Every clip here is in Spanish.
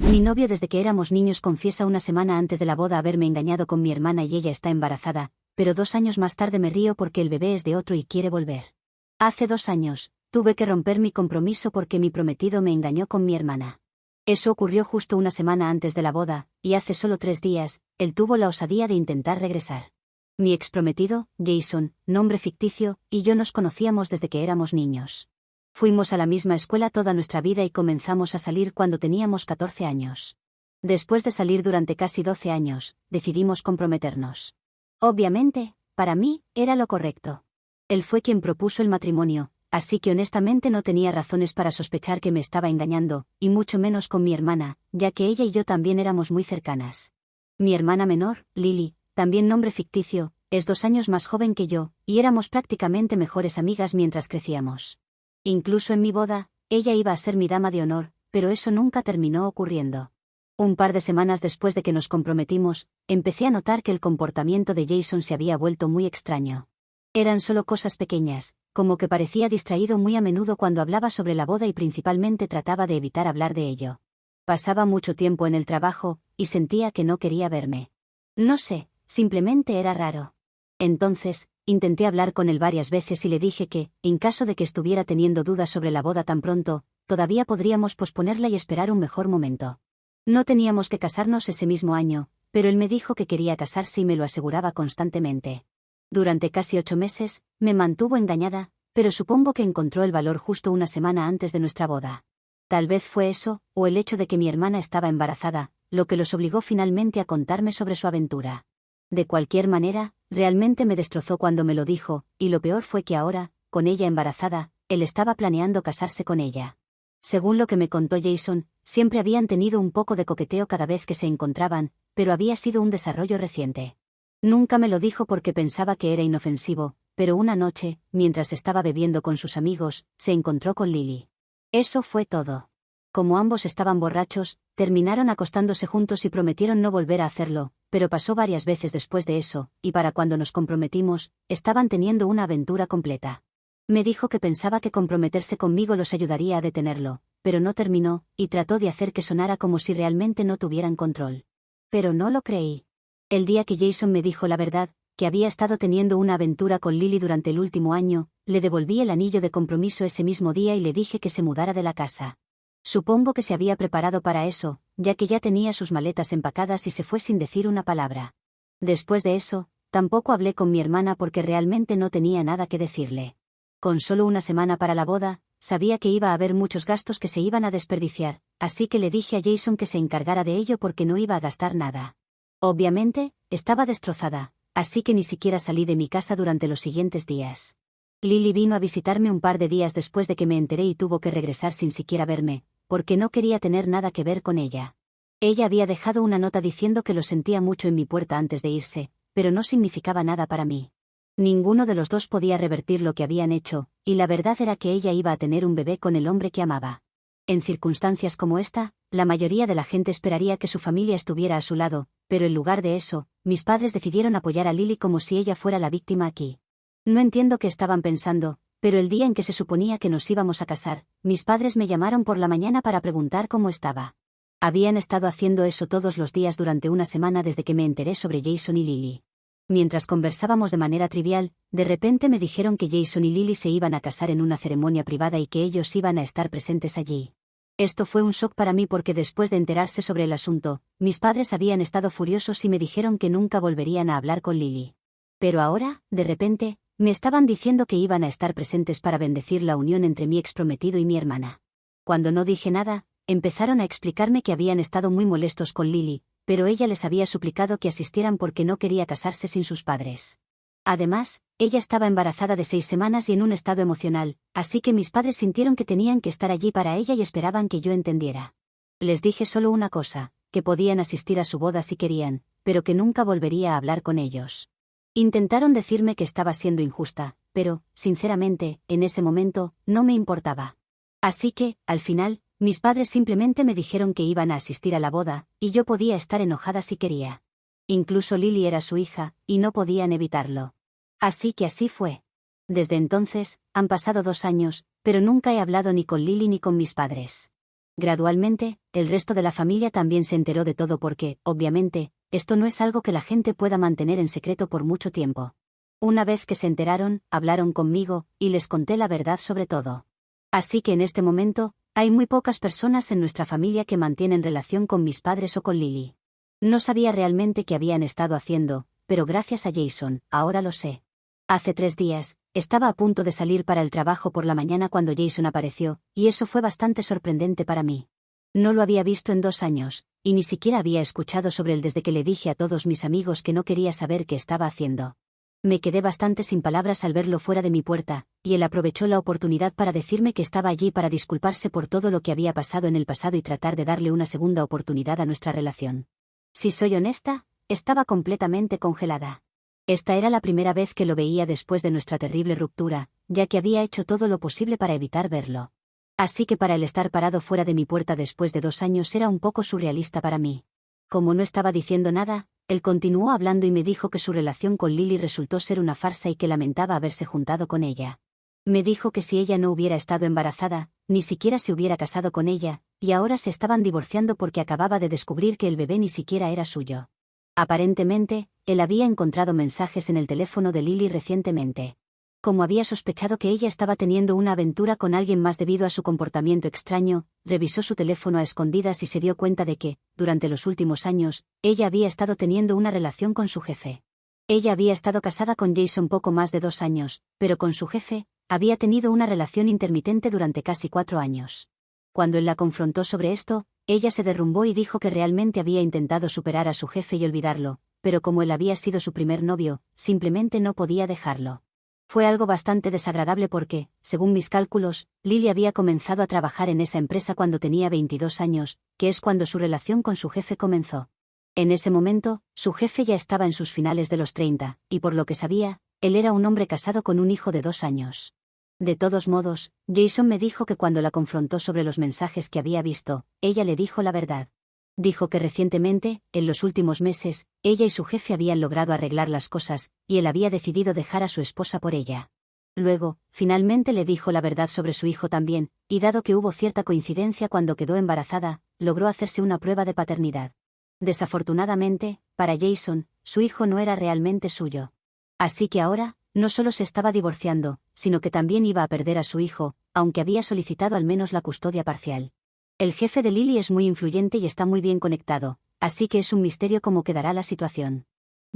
Mi novio desde que éramos niños confiesa una semana antes de la boda haberme engañado con mi hermana y ella está embarazada, pero 2 años más tarde me río porque el bebé es de otro y quiere volver. Hace 2 años, tuve que romper mi compromiso porque mi prometido me engañó con mi hermana. Eso ocurrió justo una semana antes de la boda, y hace solo 3 días, él tuvo la osadía de intentar regresar. Mi exprometido, Jason, nombre ficticio, y yo nos conocíamos desde que éramos niños. Fuimos a la misma escuela toda nuestra vida y comenzamos a salir cuando teníamos 14 años. Después de salir durante casi 12 años, decidimos comprometernos. Obviamente, para mí, era lo correcto. Él fue quien propuso el matrimonio, así que honestamente no tenía razones para sospechar que me estaba engañando, y mucho menos con mi hermana, ya que ella y yo también éramos muy cercanas. Mi hermana menor, Lily, también nombre ficticio, es 2 años más joven que yo, y éramos prácticamente mejores amigas mientras crecíamos. Incluso en mi boda, ella iba a ser mi dama de honor, pero eso nunca terminó ocurriendo. Un par de semanas después de que nos comprometimos, empecé a notar que el comportamiento de Jason se había vuelto muy extraño. Eran solo cosas pequeñas, como que parecía distraído muy a menudo cuando hablaba sobre la boda y principalmente trataba de evitar hablar de ello. Pasaba mucho tiempo en el trabajo, y sentía que no quería verme. No sé, simplemente era raro. Entonces, intenté hablar con él varias veces y le dije que, en caso de que estuviera teniendo dudas sobre la boda tan pronto, todavía podríamos posponerla y esperar un mejor momento. No teníamos que casarnos ese mismo año, pero él me dijo que quería casarse y me lo aseguraba constantemente. Durante casi 8 meses, me mantuvo engañada, pero supongo que encontró el valor justo una semana antes de nuestra boda. Tal vez fue eso, o el hecho de que mi hermana estaba embarazada, lo que los obligó finalmente a contarme sobre su aventura. De cualquier manera, realmente me destrozó cuando me lo dijo, y lo peor fue que ahora, con ella embarazada, él estaba planeando casarse con ella. Según lo que me contó Jason, siempre habían tenido un poco de coqueteo cada vez que se encontraban, pero había sido un desarrollo reciente. Nunca me lo dijo porque pensaba que era inofensivo, pero una noche, mientras estaba bebiendo con sus amigos, se encontró con Lily. Eso fue todo. Como ambos estaban borrachos, terminaron acostándose juntos y prometieron no volver a hacerlo, pero pasó varias veces después de eso, y para cuando nos comprometimos, estaban teniendo una aventura completa. Me dijo que pensaba que comprometerse conmigo los ayudaría a detenerlo, pero no terminó, y trató de hacer que sonara como si realmente no tuvieran control. Pero no lo creí. El día que Jason me dijo la verdad, que había estado teniendo una aventura con Lily durante el último año, le devolví el anillo de compromiso ese mismo día y le dije que se mudara de la casa. Supongo que se había preparado para eso, ya que ya tenía sus maletas empacadas y se fue sin decir una palabra. Después de eso, tampoco hablé con mi hermana porque realmente no tenía nada que decirle. Con solo una semana para la boda, sabía que iba a haber muchos gastos que se iban a desperdiciar, así que le dije a Jason que se encargara de ello porque no iba a gastar nada. Obviamente, estaba destrozada, así que ni siquiera salí de mi casa durante los siguientes días. Lily vino a visitarme un par de días después de que me enteré y tuvo que regresar sin siquiera verme, porque no quería tener nada que ver con ella. Ella había dejado una nota diciendo que lo sentía mucho en mi puerta antes de irse, pero no significaba nada para mí. Ninguno de los dos podía revertir lo que habían hecho, y la verdad era que ella iba a tener un bebé con el hombre que amaba. En circunstancias como esta, la mayoría de la gente esperaría que su familia estuviera a su lado, pero en lugar de eso, mis padres decidieron apoyar a Lily como si ella fuera la víctima aquí. No entiendo qué estaban pensando, pero el día en que se suponía que nos íbamos a casar, mis padres me llamaron por la mañana para preguntar cómo estaba. Habían estado haciendo eso todos los días durante una semana desde que me enteré sobre Jason y Lily. Mientras conversábamos de manera trivial, de repente me dijeron que Jason y Lily se iban a casar en una ceremonia privada y que ellos iban a estar presentes allí. Esto fue un shock para mí porque después de enterarse sobre el asunto, mis padres habían estado furiosos y me dijeron que nunca volverían a hablar con Lily. Pero ahora, de repente, me estaban diciendo que iban a estar presentes para bendecir la unión entre mi exprometido y mi hermana. Cuando no dije nada, empezaron a explicarme que habían estado muy molestos con Lily, pero ella les había suplicado que asistieran porque no quería casarse sin sus padres. Además, ella estaba embarazada de 6 semanas y en un estado emocional, así que mis padres sintieron que tenían que estar allí para ella y esperaban que yo entendiera. Les dije solo una cosa, que podían asistir a su boda si querían, pero que nunca volvería a hablar con ellos. Intentaron decirme que estaba siendo injusta, pero, sinceramente, en ese momento, no me importaba. Así que, al final, mis padres simplemente me dijeron que iban a asistir a la boda, y yo podía estar enojada si quería. Incluso Lily era su hija, y no podían evitarlo. Así que así fue. Desde entonces, han pasado 2 años, pero nunca he hablado ni con Lily ni con mis padres. Gradualmente, el resto de la familia también se enteró de todo porque, obviamente, esto no es algo que la gente pueda mantener en secreto por mucho tiempo. Una vez que se enteraron, hablaron conmigo, y les conté la verdad sobre todo. Así que en este momento, hay muy pocas personas en nuestra familia que mantienen relación con mis padres o con Lily. No sabía realmente qué habían estado haciendo, pero gracias a Jason, ahora lo sé. Hace 3 días, estaba a punto de salir para el trabajo por la mañana cuando Jason apareció, y eso fue bastante sorprendente para mí. No lo había visto en 2 años, y ni siquiera había escuchado sobre él desde que le dije a todos mis amigos que no quería saber qué estaba haciendo. Me quedé bastante sin palabras al verlo fuera de mi puerta, y él aprovechó la oportunidad para decirme que estaba allí para disculparse por todo lo que había pasado en el pasado y tratar de darle una segunda oportunidad a nuestra relación. Si soy honesta, estaba completamente congelada. Esta era la primera vez que lo veía después de nuestra terrible ruptura, ya que había hecho todo lo posible para evitar verlo. Así que para él estar parado fuera de mi puerta después de 2 años era un poco surrealista para mí. Como no estaba diciendo nada, él continuó hablando y me dijo que su relación con Lily resultó ser una farsa y que lamentaba haberse juntado con ella. Me dijo que si ella no hubiera estado embarazada, ni siquiera se hubiera casado con ella, y ahora se estaban divorciando porque acababa de descubrir que el bebé ni siquiera era suyo. Aparentemente, él había encontrado mensajes en el teléfono de Lily recientemente. Como había sospechado que ella estaba teniendo una aventura con alguien más debido a su comportamiento extraño, revisó su teléfono a escondidas y se dio cuenta de que, durante los últimos años, ella había estado teniendo una relación con su jefe. Ella había estado casada con Jason poco más de 2 años, pero con su jefe, había tenido una relación intermitente durante casi 4 años. Cuando él la confrontó sobre esto, ella se derrumbó y dijo que realmente había intentado superar a su jefe y olvidarlo, pero como él había sido su primer novio, simplemente no podía dejarlo. Fue algo bastante desagradable porque, según mis cálculos, Lily había comenzado a trabajar en esa empresa cuando tenía 22 años, que es cuando su relación con su jefe comenzó. En ese momento, su jefe ya estaba en sus finales de los 30, y por lo que sabía, él era un hombre casado con un hijo de 2 años. De todos modos, Jason me dijo que cuando la confrontó sobre los mensajes que había visto, ella le dijo la verdad. Dijo que recientemente, en los últimos meses, ella y su jefe habían logrado arreglar las cosas, y él había decidido dejar a su esposa por ella. Luego, finalmente le dijo la verdad sobre su hijo también, y dado que hubo cierta coincidencia cuando quedó embarazada, logró hacerse una prueba de paternidad. Desafortunadamente, para Jason, su hijo no era realmente suyo. Así que ahora, no solo se estaba divorciando, sino que también iba a perder a su hijo, aunque había solicitado al menos la custodia parcial. El jefe de Lily es muy influyente y está muy bien conectado, así que es un misterio cómo quedará la situación.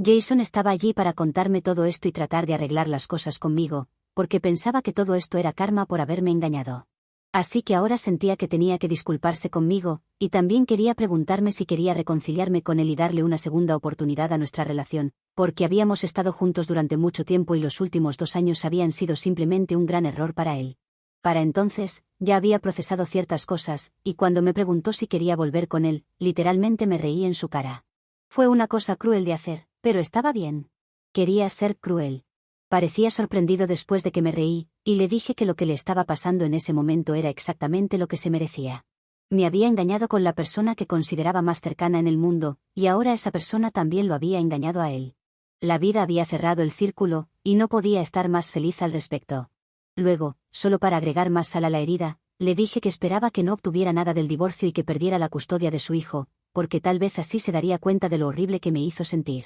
Jason estaba allí para contarme todo esto y tratar de arreglar las cosas conmigo, porque pensaba que todo esto era karma por haberme engañado. Así que ahora sentía que tenía que disculparse conmigo, y también quería preguntarme si quería reconciliarme con él y darle una segunda oportunidad a nuestra relación, porque habíamos estado juntos durante mucho tiempo y los últimos 2 años habían sido simplemente un gran error para él. Para entonces, ya había procesado ciertas cosas, y cuando me preguntó si quería volver con él, literalmente me reí en su cara. Fue una cosa cruel de hacer, pero estaba bien. Quería ser cruel. Parecía sorprendido después de que me reí, y le dije que lo que le estaba pasando en ese momento era exactamente lo que se merecía. Me había engañado con la persona que consideraba más cercana en el mundo, y ahora esa persona también lo había engañado a él. La vida había cerrado el círculo, y no podía estar más feliz al respecto. Luego, solo para agregar más sal a la herida, le dije que esperaba que no obtuviera nada del divorcio y que perdiera la custodia de su hijo, porque tal vez así se daría cuenta de lo horrible que me hizo sentir.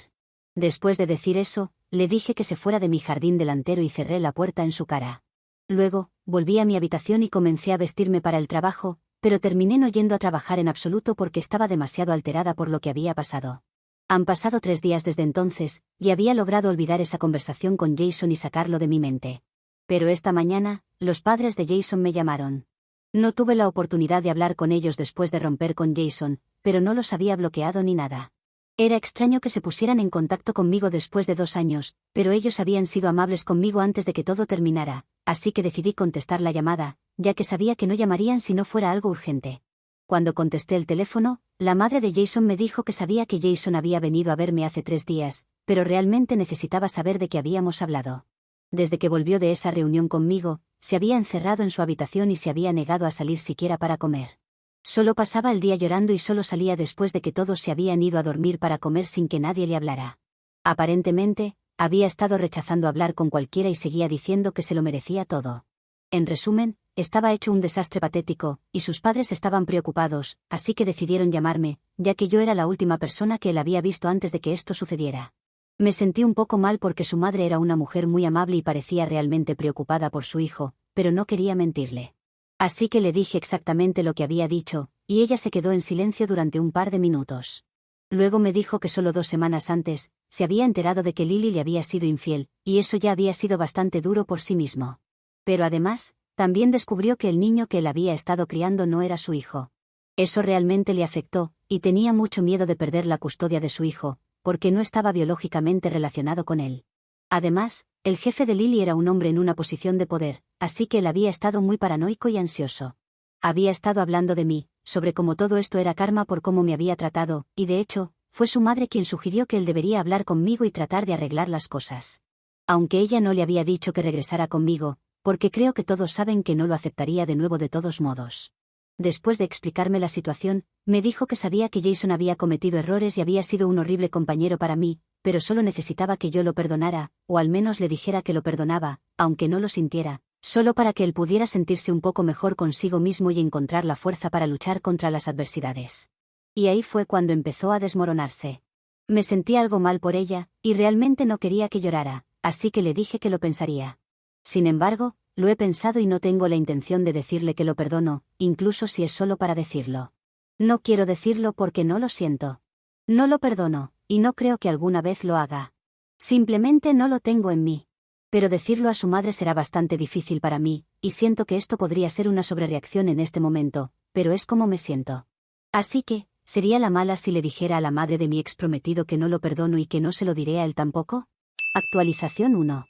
Después de decir eso, le dije que se fuera de mi jardín delantero y cerré la puerta en su cara. Luego, volví a mi habitación y comencé a vestirme para el trabajo, pero terminé no yendo a trabajar en absoluto porque estaba demasiado alterada por lo que había pasado. Han pasado 3 días desde entonces, y había logrado olvidar esa conversación con Jason y sacarlo de mi mente. Pero esta mañana, los padres de Jason me llamaron. No tuve la oportunidad de hablar con ellos después de romper con Jason, pero no los había bloqueado ni nada. Era extraño que se pusieran en contacto conmigo después de 2 años, pero ellos habían sido amables conmigo antes de que todo terminara, así que decidí contestar la llamada, ya que sabía que no llamarían si no fuera algo urgente. Cuando contesté el teléfono, la madre de Jason me dijo que sabía que Jason había venido a verme hace 3 días, pero realmente necesitaba saber de qué habíamos hablado. Desde que volvió de esa reunión conmigo, se había encerrado en su habitación y se había negado a salir siquiera para comer. Solo pasaba el día llorando y solo salía después de que todos se habían ido a dormir para comer sin que nadie le hablara. Aparentemente, había estado rechazando hablar con cualquiera y seguía diciendo que se lo merecía todo. En resumen, estaba hecho un desastre patético, y sus padres estaban preocupados, así que decidieron llamarme, ya que yo era la última persona que él había visto antes de que esto sucediera. Me sentí un poco mal porque su madre era una mujer muy amable y parecía realmente preocupada por su hijo, pero no quería mentirle. Así que le dije exactamente lo que había dicho, y ella se quedó en silencio durante un par de minutos. Luego me dijo que solo 2 semanas antes, se había enterado de que Lily le había sido infiel, y eso ya había sido bastante duro por sí mismo. Pero además, también descubrió que el niño que él había estado criando no era su hijo. Eso realmente le afectó, y tenía mucho miedo de perder la custodia de su hijo, porque no estaba biológicamente relacionado con él. Además, el jefe de Lily era un hombre en una posición de poder, así que él había estado muy paranoico y ansioso. Había estado hablando de mí, sobre cómo todo esto era karma por cómo me había tratado, y de hecho, fue su madre quien sugirió que él debería hablar conmigo y tratar de arreglar las cosas. Aunque ella no le había dicho que regresara conmigo, porque creo que todos saben que no lo aceptaría de nuevo de todos modos. Después de explicarme la situación, me dijo que sabía que Jason había cometido errores y había sido un horrible compañero para mí, pero solo necesitaba que yo lo perdonara, o al menos le dijera que lo perdonaba, aunque no lo sintiera, solo para que él pudiera sentirse un poco mejor consigo mismo y encontrar la fuerza para luchar contra las adversidades. Y ahí fue cuando empezó a desmoronarse. Me sentí algo mal por ella, y realmente no quería que llorara, así que le dije que lo pensaría. Sin embargo, lo he pensado y no tengo la intención de decirle que lo perdono, incluso si es solo para decirlo. No quiero decirlo porque no lo siento. No lo perdono, y no creo que alguna vez lo haga. Simplemente no lo tengo en mí. Pero decirlo a su madre será bastante difícil para mí, y siento que esto podría ser una sobrereacción en este momento, pero es como me siento. Así que, ¿sería la mala si le dijera a la madre de mi ex prometido que no lo perdono y que no se lo diré a él tampoco? Actualización 1.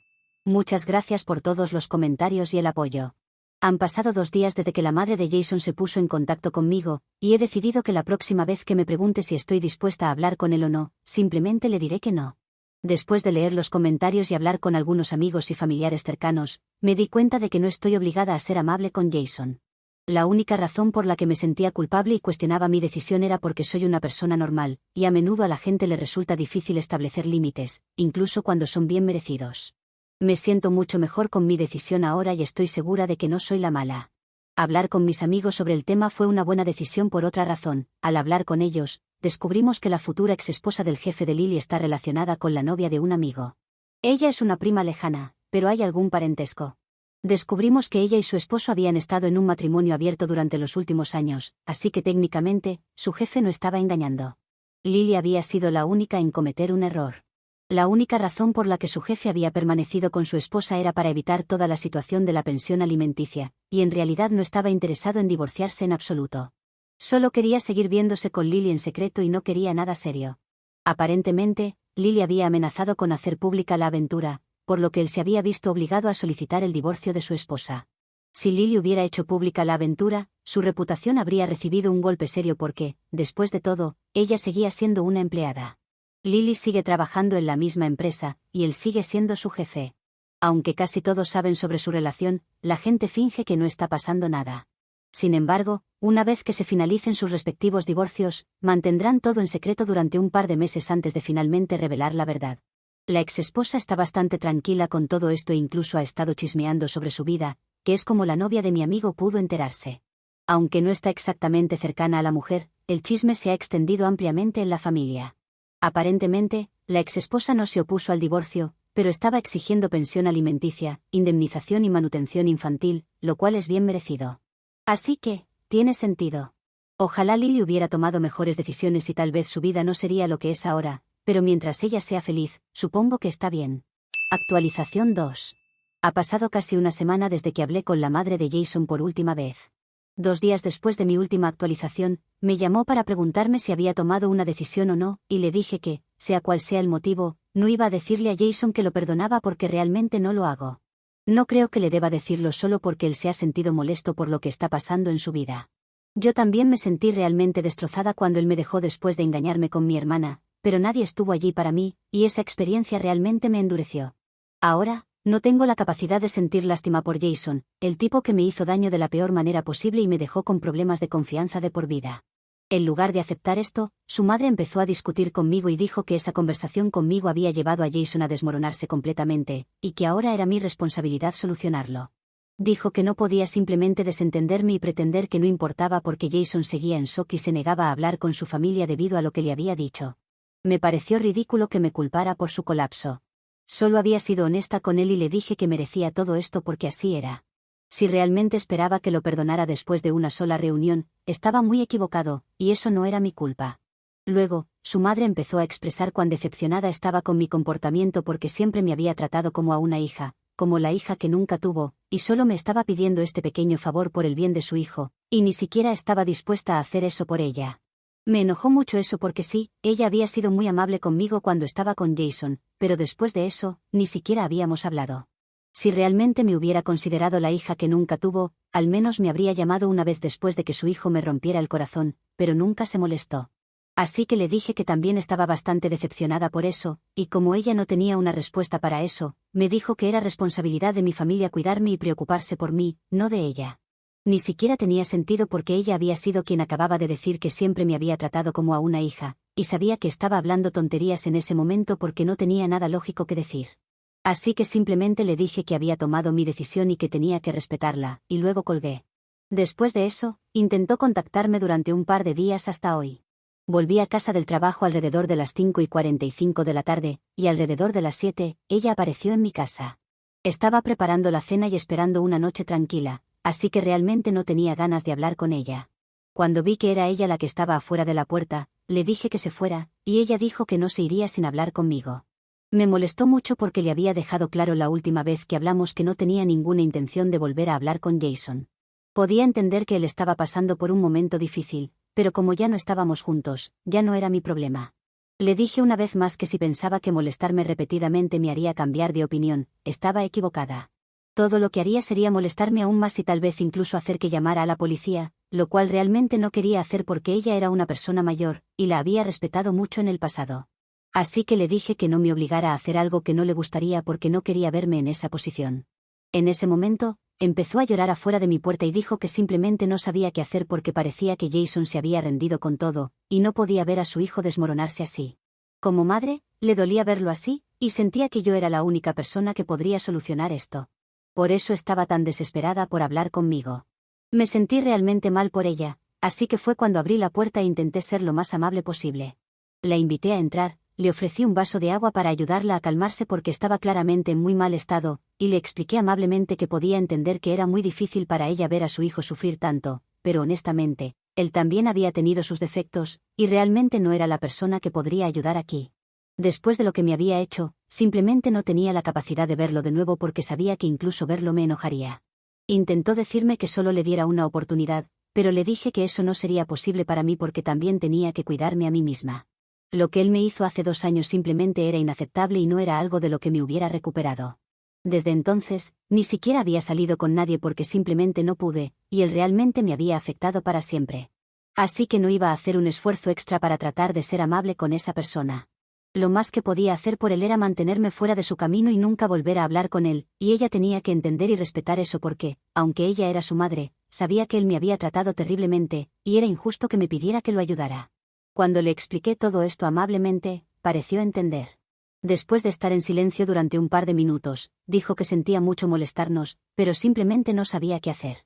Muchas gracias por todos los comentarios y el apoyo. Han pasado 2 días desde que la madre de Jason se puso en contacto conmigo, y he decidido que la próxima vez que me pregunte si estoy dispuesta a hablar con él o no, simplemente le diré que no. Después de leer los comentarios y hablar con algunos amigos y familiares cercanos, me di cuenta de que no estoy obligada a ser amable con Jason. La única razón por la que me sentía culpable y cuestionaba mi decisión era porque soy una persona normal, y a menudo a la gente le resulta difícil establecer límites, incluso cuando son bien merecidos. Me siento mucho mejor con mi decisión ahora y estoy segura de que no soy la mala. Hablar con mis amigos sobre el tema fue una buena decisión por otra razón. Al hablar con ellos, descubrimos que la futura exesposa del jefe de Lily está relacionada con la novia de un amigo. Ella es una prima lejana, pero hay algún parentesco. Descubrimos que ella y su esposo habían estado en un matrimonio abierto durante los últimos años, así que técnicamente, su jefe no estaba engañando. Lily había sido la única en cometer un error. La única razón por la que su jefe había permanecido con su esposa era para evitar toda la situación de la pensión alimenticia, y en realidad no estaba interesado en divorciarse en absoluto. Solo quería seguir viéndose con Lily en secreto y no quería nada serio. Aparentemente, Lily había amenazado con hacer pública la aventura, por lo que él se había visto obligado a solicitar el divorcio de su esposa. Si Lily hubiera hecho pública la aventura, su reputación habría recibido un golpe serio porque, después de todo, ella seguía siendo una empleada. Lily sigue trabajando en la misma empresa, y él sigue siendo su jefe. Aunque casi todos saben sobre su relación, la gente finge que no está pasando nada. Sin embargo, una vez que se finalicen sus respectivos divorcios, mantendrán todo en secreto durante un par de meses antes de finalmente revelar la verdad. La exesposa está bastante tranquila con todo esto e incluso ha estado chismeando sobre su vida, que es como la novia de mi amigo pudo enterarse. Aunque no está exactamente cercana a la mujer, el chisme se ha extendido ampliamente en la familia. Aparentemente, la exesposa no se opuso al divorcio, pero estaba exigiendo pensión alimenticia, indemnización y manutención infantil, lo cual es bien merecido. Así que, tiene sentido. Ojalá Lily hubiera tomado mejores decisiones y tal vez su vida no sería lo que es ahora, pero mientras ella sea feliz, supongo que está bien. Actualización 2. Ha pasado casi una semana desde que hablé con la madre de Jason por última vez. 2 días después de mi última actualización, me llamó para preguntarme si había tomado una decisión o no, y le dije que, sea cual sea el motivo, no iba a decirle a Jason que lo perdonaba porque realmente no lo hago. No creo que le deba decirlo solo porque él se ha sentido molesto por lo que está pasando en su vida. Yo también me sentí realmente destrozada cuando él me dejó después de engañarme con mi hermana, pero nadie estuvo allí para mí, y esa experiencia realmente me endureció. Ahora, no tengo la capacidad de sentir lástima por Jason, el tipo que me hizo daño de la peor manera posible y me dejó con problemas de confianza de por vida. En lugar de aceptar esto, su madre empezó a discutir conmigo y dijo que esa conversación conmigo había llevado a Jason a desmoronarse completamente, y que ahora era mi responsabilidad solucionarlo. Dijo que no podía simplemente desentenderme y pretender que no importaba porque Jason seguía en shock y se negaba a hablar con su familia debido a lo que le había dicho. Me pareció ridículo que me culpara por su colapso. Solo había sido honesta con él y le dije que merecía todo esto porque así era. Si realmente esperaba que lo perdonara después de una sola reunión, estaba muy equivocado, y eso no era mi culpa. Luego, su madre empezó a expresar cuán decepcionada estaba con mi comportamiento porque siempre me había tratado como a una hija, como la hija que nunca tuvo, y solo me estaba pidiendo este pequeño favor por el bien de su hijo, y ni siquiera estaba dispuesta a hacer eso por ella. Me enojó mucho eso porque sí, ella había sido muy amable conmigo cuando estaba con Jason, pero después de eso, ni siquiera habíamos hablado. Si realmente me hubiera considerado la hija que nunca tuvo, al menos me habría llamado una vez después de que su hijo me rompiera el corazón, pero nunca se molestó. Así que le dije que también estaba bastante decepcionada por eso, y como ella no tenía una respuesta para eso, me dijo que era responsabilidad de mi familia cuidarme y preocuparse por mí, no de ella. Ni siquiera tenía sentido porque ella había sido quien acababa de decir que siempre me había tratado como a una hija, y sabía que estaba hablando tonterías en ese momento porque no tenía nada lógico que decir. Así que simplemente le dije que había tomado mi decisión y que tenía que respetarla, y luego colgué. Después de eso, intentó contactarme durante un par de días hasta hoy. Volví a casa del trabajo alrededor de las 5:45 de la tarde, y alrededor de las 7, ella apareció en mi casa. Estaba preparando la cena y esperando una noche tranquila, así que realmente no tenía ganas de hablar con ella. Cuando vi que era ella la que estaba afuera de la puerta, le dije que se fuera, y ella dijo que no se iría sin hablar conmigo. Me molestó mucho porque le había dejado claro la última vez que hablamos que no tenía ninguna intención de volver a hablar con Jason. Podía entender que él estaba pasando por un momento difícil, pero como ya no estábamos juntos, ya no era mi problema. Le dije una vez más que si pensaba que molestarme repetidamente me haría cambiar de opinión, estaba equivocada. Todo lo que haría sería molestarme aún más y tal vez incluso hacer que llamara a la policía, lo cual realmente no quería hacer porque ella era una persona mayor, y la había respetado mucho en el pasado. Así que le dije que no me obligara a hacer algo que no le gustaría porque no quería verme en esa posición. En ese momento, empezó a llorar afuera de mi puerta y dijo que simplemente no sabía qué hacer porque parecía que Jason se había rendido con todo, y no podía ver a su hijo desmoronarse así. Como madre, le dolía verlo así, y sentía que yo era la única persona que podría solucionar esto. Por eso estaba tan desesperada por hablar conmigo. Me sentí realmente mal por ella, así que fue cuando abrí la puerta e intenté ser lo más amable posible. La invité a entrar, le ofrecí un vaso de agua para ayudarla a calmarse porque estaba claramente en muy mal estado, y le expliqué amablemente que podía entender que era muy difícil para ella ver a su hijo sufrir tanto, pero honestamente, él también había tenido sus defectos, y realmente no era la persona que podría ayudar aquí. Después de lo que me había hecho, simplemente no tenía la capacidad de verlo de nuevo porque sabía que incluso verlo me enojaría. Intentó decirme que solo le diera una oportunidad, pero le dije que eso no sería posible para mí porque también tenía que cuidarme a mí misma. Lo que él me hizo hace 2 años simplemente era inaceptable y no era algo de lo que me hubiera recuperado. Desde entonces, ni siquiera había salido con nadie porque simplemente no pude, y él realmente me había afectado para siempre. Así que no iba a hacer un esfuerzo extra para tratar de ser amable con esa persona. Lo más que podía hacer por él era mantenerme fuera de su camino y nunca volver a hablar con él, y ella tenía que entender y respetar eso porque, aunque ella era su madre, sabía que él me había tratado terriblemente, y era injusto que me pidiera que lo ayudara. Cuando le expliqué todo esto amablemente, pareció entender. Después de estar en silencio durante un par de minutos, dijo que sentía mucho molestarnos, pero simplemente no sabía qué hacer.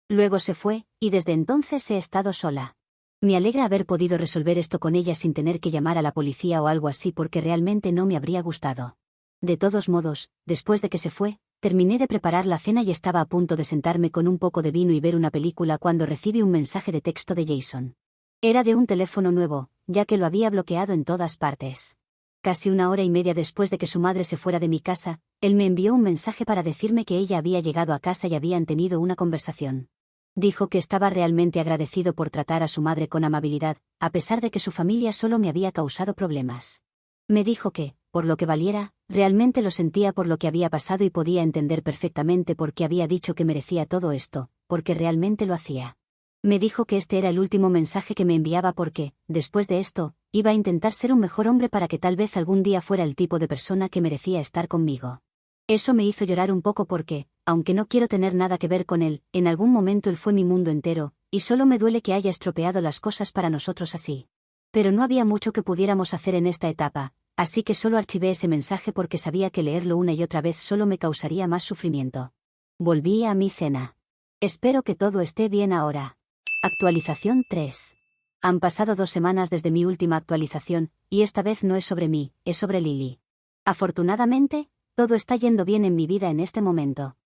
Luego se fue, y desde entonces he estado sola. Me alegra haber podido resolver esto con ella sin tener que llamar a la policía o algo así porque realmente no me habría gustado. De todos modos, después de que se fue, terminé de preparar la cena y estaba a punto de sentarme con un poco de vino y ver una película cuando recibí un mensaje de texto de Jason. Era de un teléfono nuevo, ya que lo había bloqueado en todas partes. Casi 1 hora y media después de que su madre se fuera de mi casa, él me envió un mensaje para decirme que ella había llegado a casa y habían tenido una conversación. Dijo que estaba realmente agradecido por tratar a su madre con amabilidad, a pesar de que su familia solo me había causado problemas. Me dijo que, por lo que valiera, realmente lo sentía por lo que había pasado y podía entender perfectamente por qué había dicho que merecía todo esto, porque realmente lo hacía. Me dijo que este era el último mensaje que me enviaba porque, después de esto, iba a intentar ser un mejor hombre para que tal vez algún día fuera el tipo de persona que merecía estar conmigo. Eso me hizo llorar un poco porque, aunque no quiero tener nada que ver con él, en algún momento él fue mi mundo entero, y solo me duele que haya estropeado las cosas para nosotros así. Pero no había mucho que pudiéramos hacer en esta etapa, así que solo archivé ese mensaje porque sabía que leerlo una y otra vez solo me causaría más sufrimiento. Volví a mi cena. Espero que todo esté bien ahora. Actualización 3. Han pasado 2 semanas desde mi última actualización, y esta vez no es sobre mí, es sobre Lily. Afortunadamente, todo está yendo bien en mi vida en este momento.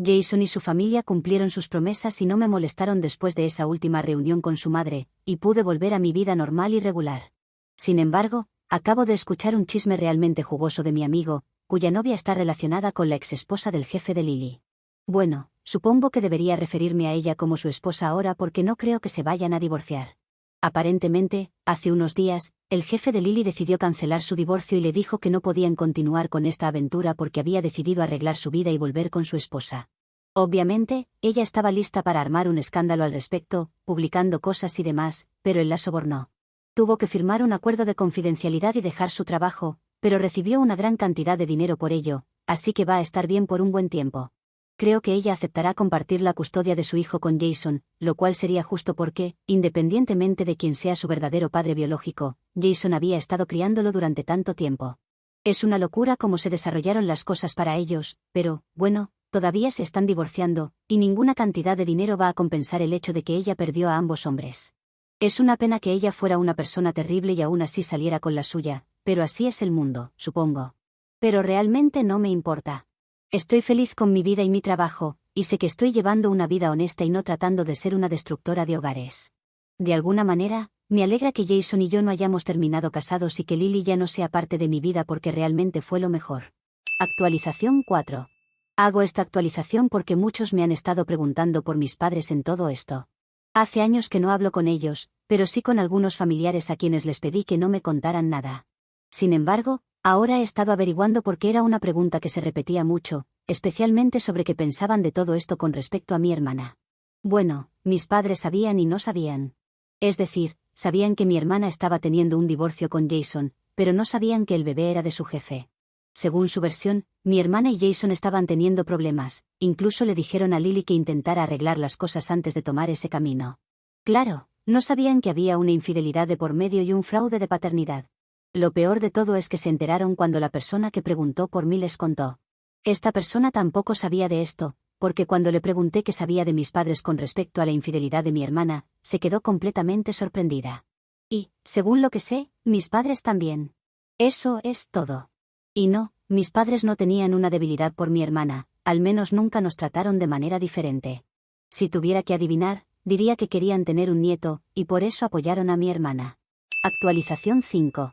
Jason y su familia cumplieron sus promesas y no me molestaron después de esa última reunión con su madre, y pude volver a mi vida normal y regular. Sin embargo, acabo de escuchar un chisme realmente jugoso de mi amigo, cuya novia está relacionada con la exesposa del jefe de Lily. Bueno, supongo que debería referirme a ella como su esposa ahora porque no creo que se vayan a divorciar. Aparentemente, hace unos días, el jefe de Lily decidió cancelar su divorcio y le dijo que no podían continuar con esta aventura porque había decidido arreglar su vida y volver con su esposa. Obviamente, ella estaba lista para armar un escándalo al respecto, publicando cosas y demás, pero él la sobornó. Tuvo que firmar un acuerdo de confidencialidad y dejar su trabajo, pero recibió una gran cantidad de dinero por ello, así que va a estar bien por un buen tiempo. Creo que ella aceptará compartir la custodia de su hijo con Jason, lo cual sería justo porque, independientemente de quién sea su verdadero padre biológico, Jason había estado criándolo durante tanto tiempo. Es una locura cómo se desarrollaron las cosas para ellos, pero, bueno, todavía se están divorciando, y ninguna cantidad de dinero va a compensar el hecho de que ella perdió a ambos hombres. Es una pena que ella fuera una persona terrible y aún así saliera con la suya, pero así es el mundo, supongo. Pero realmente no me importa. Estoy feliz con mi vida y mi trabajo, y sé que estoy llevando una vida honesta y no tratando de ser una destructora de hogares. De alguna manera, me alegra que Jason y yo no hayamos terminado casados y que Lily ya no sea parte de mi vida porque realmente fue lo mejor. Actualización 4. Hago esta actualización porque muchos me han estado preguntando por mis padres en todo esto. Hace años que no hablo con ellos, pero sí con algunos familiares a quienes les pedí que no me contaran nada. Sin embargo, ahora he estado averiguando porque era una pregunta que se repetía mucho, especialmente sobre qué pensaban de todo esto con respecto a mi hermana. Bueno, mis padres sabían y no sabían. Es decir, sabían que mi hermana estaba teniendo un divorcio con Jason, pero no sabían que el bebé era de su jefe. Según su versión, mi hermana y Jason estaban teniendo problemas, incluso le dijeron a Lily que intentara arreglar las cosas antes de tomar ese camino. Claro, no sabían que había una infidelidad de por medio y un fraude de paternidad. Lo peor de todo es que se enteraron cuando la persona que preguntó por mí les contó. Esta persona tampoco sabía de esto, porque cuando le pregunté qué sabía de mis padres con respecto a la infidelidad de mi hermana, se quedó completamente sorprendida. Y, según lo que sé, mis padres también. Eso es todo. Y no, mis padres no tenían una debilidad por mi hermana, al menos nunca nos trataron de manera diferente. Si tuviera que adivinar, diría que querían tener un nieto, y por eso apoyaron a mi hermana. Actualización 5.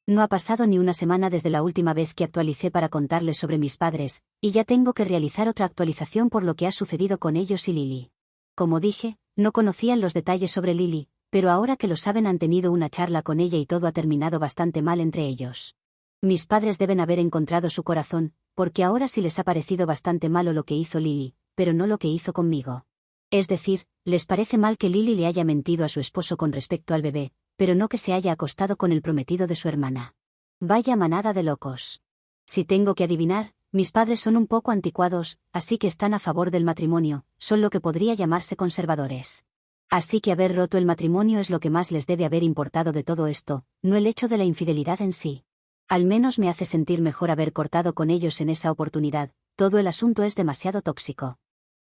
No ha pasado ni una semana desde la última vez que actualicé para contarles sobre mis padres, y ya tengo que realizar otra actualización por lo que ha sucedido con ellos y Lily. Como dije, no conocían los detalles sobre Lily, pero ahora que lo saben han tenido una charla con ella y todo ha terminado bastante mal entre ellos. Mis padres deben haber encontrado su corazón, porque ahora sí les ha parecido bastante malo lo que hizo Lily, pero no lo que hizo conmigo. Es decir, les parece mal que Lily le haya mentido a su esposo con respecto al bebé, pero no que se haya acostado con el prometido de su hermana. Vaya manada de locos. Si tengo que adivinar, mis padres son un poco anticuados, así que están a favor del matrimonio, son lo que podría llamarse conservadores. Así que haber roto el matrimonio es lo que más les debe haber importado de todo esto, no el hecho de la infidelidad en sí. Al menos me hace sentir mejor haber cortado con ellos en esa oportunidad, todo el asunto es demasiado tóxico.